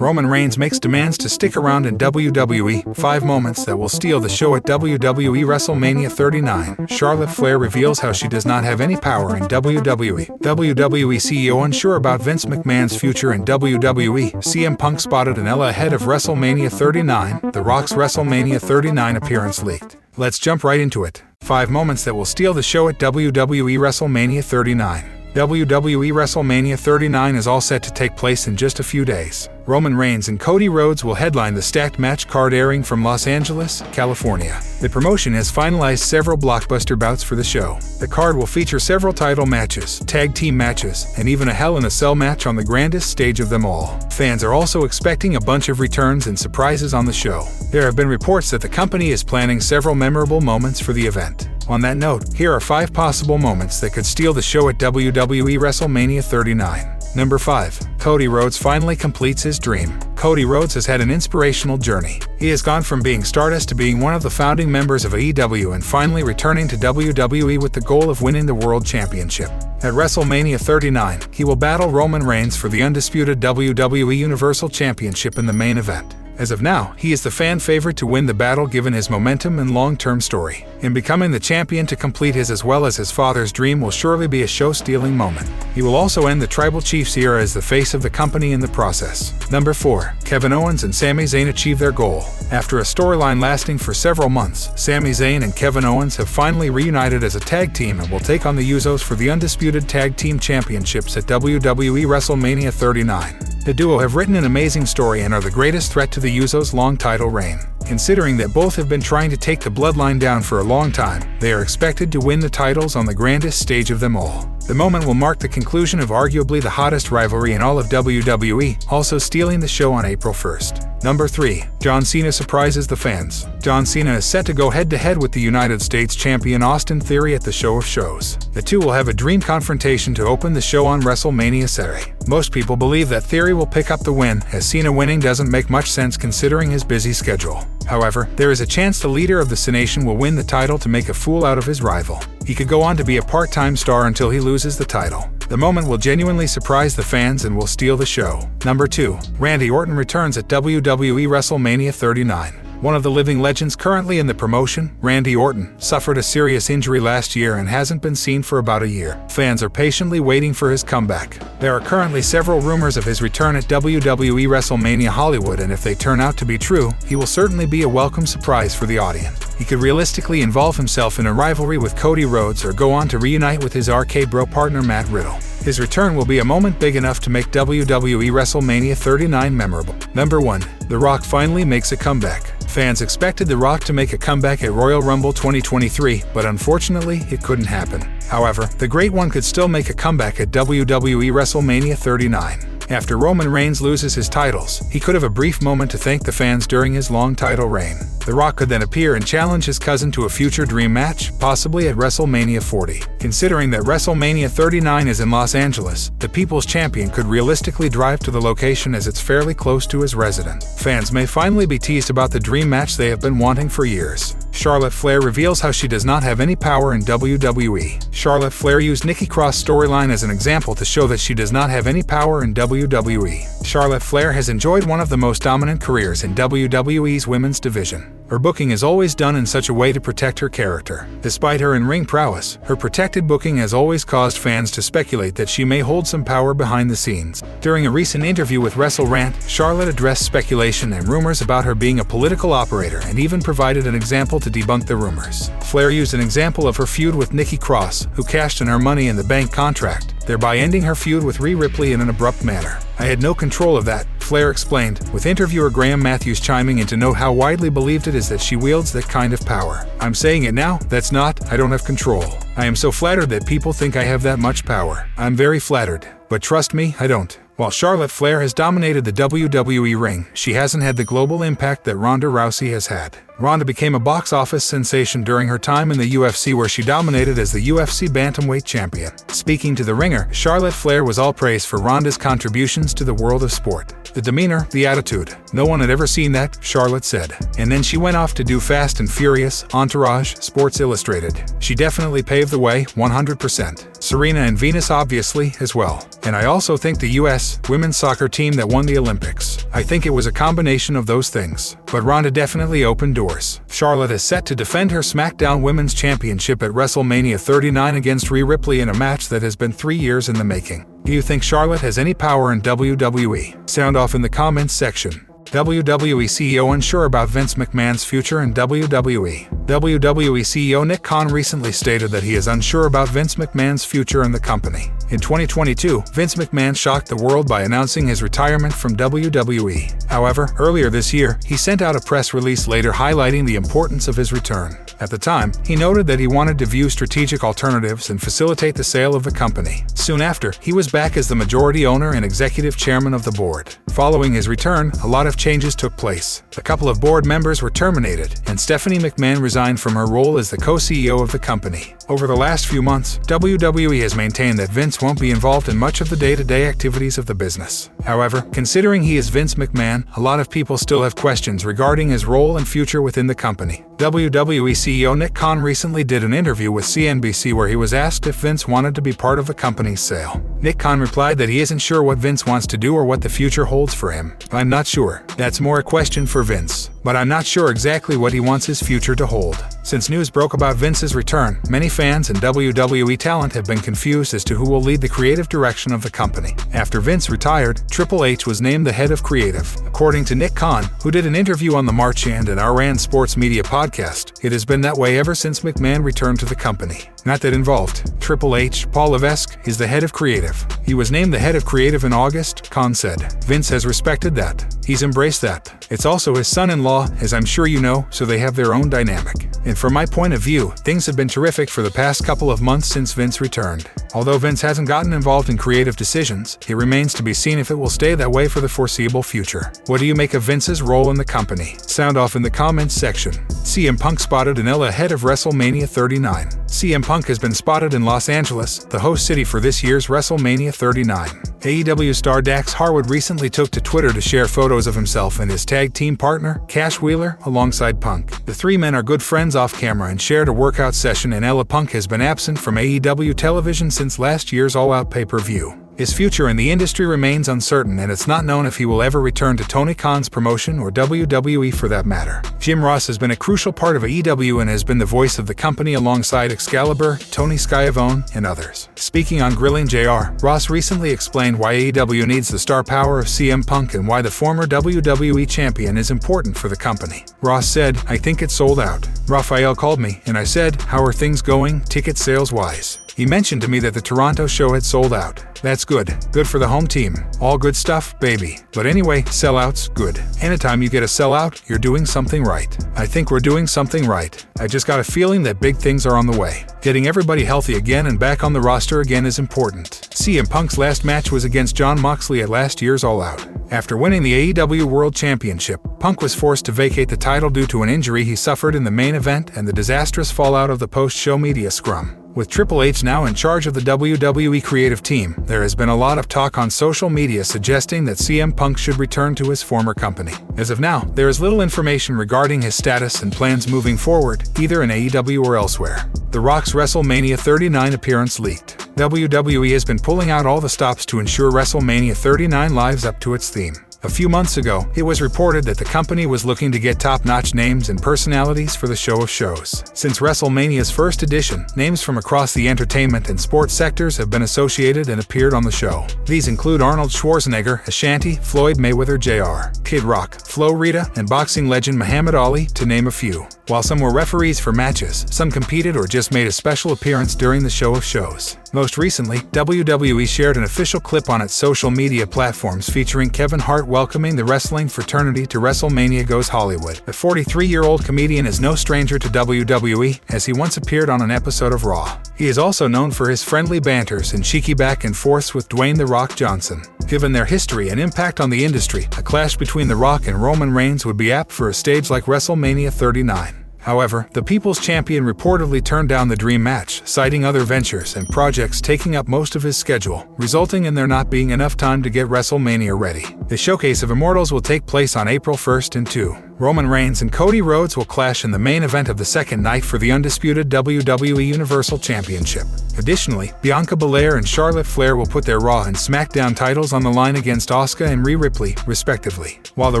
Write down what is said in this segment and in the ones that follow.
Roman Reigns makes demands to stick around in WWE. 5 moments that will steal the show at WWE WrestleMania 39. Charlotte Flair reveals how she does not have any power in WWE. WWE CEO unsure about Vince McMahon's future in WWE. CM Punk spotted an Ella ahead of WrestleMania 39. The Rock's WrestleMania 39 appearance leaked. Let's jump right into it. 5 moments that will steal the show at WWE WrestleMania 39. WWE WrestleMania 39 is all set to take place in just a few days. Roman Reigns and Cody Rhodes will headline the stacked match card airing from Los Angeles, California. The promotion has finalized several blockbuster bouts for the show. The card will feature several title matches, tag team matches, and even a Hell in a Cell match on the grandest stage of them all. Fans are also expecting a bunch of returns and surprises on the show. There have been reports that the company is planning several memorable moments for the event. On that note, here are 5 possible moments that could steal the show at WWE WrestleMania 39. Number 5. Cody Rhodes finally completes his dream. Cody Rhodes has had an inspirational journey. He has gone from being Stardust to being one of the founding members of AEW and finally returning to WWE with the goal of winning the World Championship. At WrestleMania 39, he will battle Roman Reigns for the undisputed WWE Universal Championship in the main event. As of now, he is the fan favorite to win the battle given his momentum and long-term story. In becoming the champion to complete his as well as his father's dream will surely be a show-stealing moment. He will also end the Tribal Chief's era as the face of the company in the process. Number 4. Kevin Owens and Sami Zayn achieve their goal. After a storyline lasting for several months, Sami Zayn and Kevin Owens have finally reunited as a tag team and will take on the Usos for the undisputed tag team championships at WWE WrestleMania 39. The duo have written an amazing story and are the greatest threat to the Usos' long title reign. Considering that both have been trying to take the bloodline down for a long time, they are expected to win the titles on the grandest stage of them all. The moment will mark the conclusion of arguably the hottest rivalry in all of WWE, also stealing the show on April 1st. Number 3. John Cena surprises the fans. John Cena is set to go head-to-head with the United States champion Austin Theory at the Show of Shows. The two will have a dream confrontation to open the show on WrestleMania Saturday. Most people believe that Theory will pick up the win, as Cena winning doesn't make much sense considering his busy schedule. However, there is a chance the leader of the Cenation will win the title to make a fool out of his rival. He could go on to be a part-time star until he loses the title. The moment will genuinely surprise the fans and will steal the show. Number 2. Randy Orton returns at WWE WrestleMania 39. One of the living legends currently in the promotion, Randy Orton, suffered a serious injury last year and hasn't been seen for about a year. Fans are patiently waiting for his comeback. There are currently several rumors of his return at WWE WrestleMania Hollywood, and if they turn out to be true, he will certainly be a welcome surprise for the audience. He could realistically involve himself in a rivalry with Cody Rhodes or go on to reunite with his RK Bro partner Matt Riddle. His return will be a moment big enough to make WWE WrestleMania 39 memorable. Number 1. The Rock finally makes a comeback. Fans expected The Rock to make a comeback at Royal Rumble 2023, but unfortunately, it couldn't happen. However, the Great One could still make a comeback at WWE WrestleMania 39. After Roman Reigns loses his titles, he could have a brief moment to thank the fans during his long title reign. The Rock could then appear and challenge his cousin to a future dream match, possibly at WrestleMania 40. Considering that WrestleMania 39 is in Los Angeles, the People's Champion could realistically drive to the location as it's fairly close to his residence. Fans may finally be teased about the dream match they have been wanting for years. Charlotte Flair reveals how she does not have any power in WWE. Charlotte Flair used Nikki Cross' storyline as an example to show that she does not have any power in WWE. Charlotte Flair has enjoyed one of the most dominant careers in WWE's women's division. Her booking is always done in such a way to protect her character. Despite her in-ring prowess, her protected booking has always caused fans to speculate that she may hold some power behind the scenes. During a recent interview with WrestleRant, Charlotte addressed speculation and rumors about her being a political operator and even provided an example to debunk the rumors. Flair used an example of her feud with Nikki Cross, who cashed in her Money in the Bank contract, thereby ending her feud with Rhea Ripley in an abrupt manner. "I had no control of that," Flair explained, with interviewer Graham Matthews chiming in to note how widely believed it is that she wields that kind of power. "I'm saying it now, I don't have control. I am so flattered that people think I have that much power. I'm very flattered. But trust me, I don't." While Charlotte Flair has dominated the WWE ring, she hasn't had the global impact that Ronda Rousey has had. Ronda became a box office sensation during her time in the UFC, where she dominated as the UFC bantamweight champion. Speaking to The Ringer, Charlotte Flair was all praise for Ronda's contributions to the world of sport. The demeanor, the attitude. No one had ever seen that, Charlotte said. And then she went off to do Fast and Furious, Entourage, Sports Illustrated. She definitely paved the way, 100%. Serena and Venus obviously, as well. And I also think the US women's soccer team that won the Olympics. I think it was a combination of those things. But Ronda definitely opened doors. Charlotte is set to defend her SmackDown Women's Championship at WrestleMania 39 against Rhea Ripley in a match that has been 3 years in the making. Do you think Charlotte has any power in WWE? Sound off in the comments section. WWE CEO unsure about Vince McMahon's future in WWE. WWE CEO Nick Khan recently stated that he is unsure about Vince McMahon's future in the company. In 2022, Vince McMahon shocked the world by announcing his retirement from WWE. However, earlier this year, he sent out a press release later highlighting the importance of his return. At the time, he noted that he wanted to view strategic alternatives and facilitate the sale of the company. Soon after, he was back as the majority owner and executive chairman of the board. Following his return, a lot of changes took place. A couple of board members were terminated, and Stephanie McMahon resigned from her role as the co-CEO of the company. Over the last few months, WWE has maintained that Vince won't be involved in much of the day-to-day activities of the business. However, considering he is Vince McMahon, a lot of people still have questions regarding his role and future within the company. WWE CEO Nick Khan recently did an interview with CNBC where he was asked if Vince wanted to be part of the company's sale. Nick Khan replied that he isn't sure what Vince wants to do or what the future holds for him. "I'm not sure. That's more a question for Vince. But I'm not sure exactly what he wants his future to hold." Since news broke about Vince's return, many fans and WWE talent have been confused as to who will lead the creative direction of the company. After Vince retired, Triple H was named the head of creative. According to Nick Khan, who did an interview on the March and RN Sports Media podcast, it has been that way ever since McMahon returned to the company. Not that involved. Triple H, Paul Levesque, is the head of creative. He was named the head of creative in August, Khan said. Vince has respected that. He's embraced that. It's also his son-in-law, as I'm sure you know, so they have their own dynamic. And from my point of view, things have been terrific for the past couple of months since Vince returned. Although Vince hasn't gotten involved in creative decisions, it remains to be seen if it will stay that way for the foreseeable future. What do you make of Vince's role in the company? Sound off in the comments section. CM Punk spotted in LA ahead of WrestleMania 39. CM Punk has been spotted in Los Angeles, the host city for this year's WrestleMania 39. AEW star Dax Harwood recently took to Twitter to share photos of himself and his tag team partner, Cash Wheeler, alongside Punk. The three men are good friends off camera and shared a workout session in LA. Punk has been absent from AEW television since last year's All Out pay-per-view. His future in the industry remains uncertain, and it's not known if he will ever return to Tony Khan's promotion or WWE for that matter. Jim Ross has been a crucial part of AEW and has been the voice of the company alongside Excalibur, Tony Schiavone, and others. Speaking on Grilling JR, Ross recently explained why AEW needs the star power of CM Punk and why the former WWE champion is important for the company. Ross said, "I think it's sold out. Raphael called me, and I said, 'How are things going, ticket sales-wise?' He mentioned to me that the Toronto show had sold out. That's good. Good for the home team. All good stuff, baby. But anyway, sellouts, good. Anytime you get a sellout, you're doing something right. I think we're doing something right. I just got a feeling that big things are on the way. Getting everybody healthy again and back on the roster again is important." CM Punk's last match was against Jon Moxley at last year's All Out. After winning the AEW World Championship, Punk was forced to vacate the title due to an injury he suffered in the main event and the disastrous fallout of the post-show media scrum. With Triple H now in charge of the WWE creative team, there has been a lot of talk on social media suggesting that CM Punk should return to his former company. As of now, there is little information regarding his status and plans moving forward, either in AEW or elsewhere. The Rock's WrestleMania 39 appearance leaked. WWE has been pulling out all the stops to ensure WrestleMania 39 lives up to its theme. A few months ago, it was reported that the company was looking to get top-notch names and personalities for the show of shows. Since WrestleMania's first edition, names from across the entertainment and sports sectors have been associated and appeared on the show. These include Arnold Schwarzenegger, Ashanti, Floyd Mayweather Jr., Kid Rock, Flo Rida, and boxing legend Muhammad Ali, to name a few. While some were referees for matches, some competed or just made a special appearance during the show of shows. Most recently, WWE shared an official clip on its social media platforms featuring Kevin Hart welcoming the wrestling fraternity to WrestleMania Goes Hollywood. The 43-year-old comedian is no stranger to WWE, as he once appeared on an episode of Raw. He is also known for his friendly banters and cheeky back and forths with Dwayne "The Rock" Johnson. Given their history and impact on the industry, a clash between The Rock and Roman Reigns would be apt for a stage like WrestleMania 39. However, the People's Champion reportedly turned down the dream match, citing other ventures and projects taking up most of his schedule, resulting in there not being enough time to get WrestleMania ready. The Showcase of Immortals will take place on April 1st and 2. Roman Reigns and Cody Rhodes will clash in the main event of the second night for the undisputed WWE Universal Championship. Additionally, Bianca Belair and Charlotte Flair will put their Raw and SmackDown titles on the line against Asuka and Rhea Ripley, respectively. While The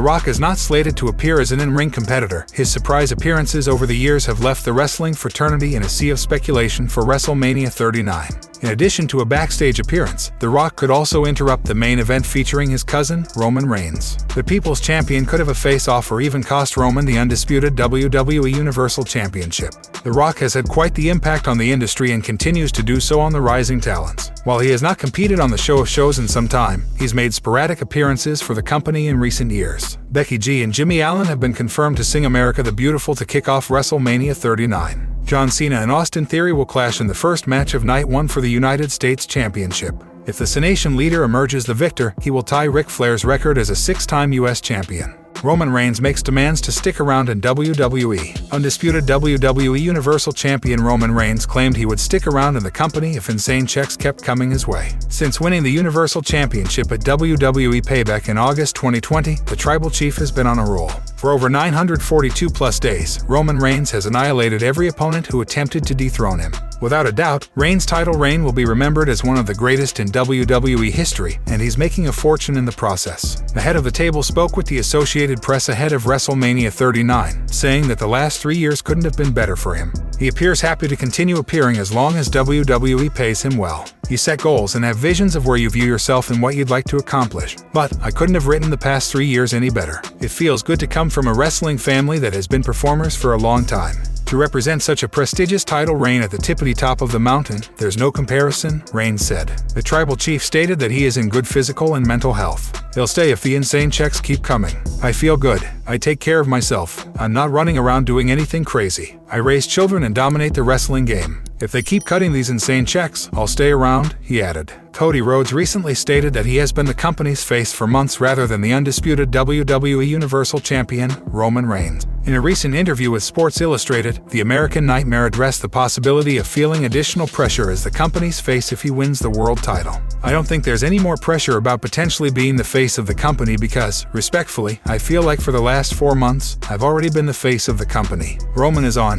Rock is not slated to appear as an in-ring competitor, his surprise appearances over the years have left the wrestling fraternity in a sea of speculation for WrestleMania 39. In addition to a backstage appearance, The Rock could also interrupt the main event featuring his cousin, Roman Reigns. The People's Champion could have a face-off or even cost Roman the undisputed WWE Universal Championship. The Rock has had quite the impact on the industry and continues to do so on the rising talents. While he has not competed on the show of shows in some time, he's made sporadic appearances for the company in recent years. Becky G and Jimmy Allen have been confirmed to sing America the Beautiful to kick off WrestleMania 39. John Cena and Austin Theory will clash in the first match of Night 1 for the United States Championship. If the Cenation leader emerges the victor, he will tie Ric Flair's record as a six-time U.S. champion. Roman Reigns makes demands to stick around in WWE. Undisputed WWE Universal Champion Roman Reigns claimed he would stick around in the company if insane checks kept coming his way. Since winning the Universal Championship at WWE Payback in August 2020, the Tribal Chief has been on a roll. For over 942+ days, Roman Reigns has annihilated every opponent who attempted to dethrone him. Without a doubt, Reigns' title reign will be remembered as one of the greatest in WWE history, and he's making a fortune in the process. The head of the table spoke with the Associated Press ahead of WrestleMania 39, saying that the last 3 years couldn't have been better for him. He appears happy to continue appearing as long as WWE pays him well. You set goals and have visions of where you view yourself and what you'd like to accomplish. But I couldn't have written the past 3 years any better. It feels good to come from a wrestling family that has been performers for a long time. To represent such a prestigious title reign at the tippity-top of the mountain, there's no comparison, Reigns said. The Tribal Chief stated that he is in good physical and mental health. He'll stay if the insane checks keep coming. I feel good. I take care of myself. I'm not running around doing anything crazy. I raise children and dominate the wrestling game. If they keep cutting these insane checks, I'll stay around, he added. Cody Rhodes recently stated that he has been the company's face for months rather than the undisputed WWE Universal Champion, Roman Reigns. In a recent interview with Sports Illustrated, the American Nightmare addressed the possibility of feeling additional pressure as the company's face if he wins the world title. I don't think there's any more pressure about potentially being the face of the company because, respectfully, I feel like for the last 4 months, I've already been the face of the company. Roman is on,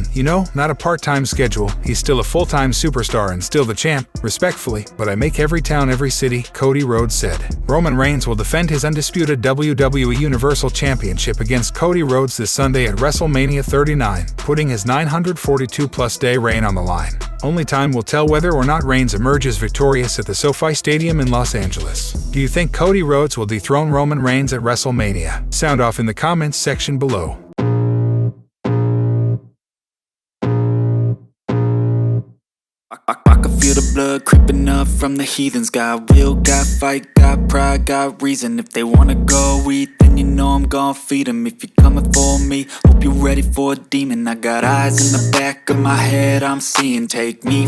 not a part-time schedule. He's still a full-time superstar and still the champ, respectfully, but I make every town, every city, Cody Rhodes said. Roman Reigns will defend his undisputed WWE Universal Championship against Cody Rhodes this Sunday at WrestleMania 39, putting his 942+ day reign on the line. Only time will tell whether or not Reigns emerges victorious at the SoFi Stadium in Los Angeles. Do you think Cody Rhodes will dethrone Roman Reigns at WrestleMania? Sound off in the comments section below. I can feel the blood creeping up from the heathens. Got will, got fight, got pride, got reason. If they wanna go eat, then you know I'm gon' feed them. If you're coming for me, hope you're ready for a demon. I got eyes in the back of my head, I'm seeing. Take me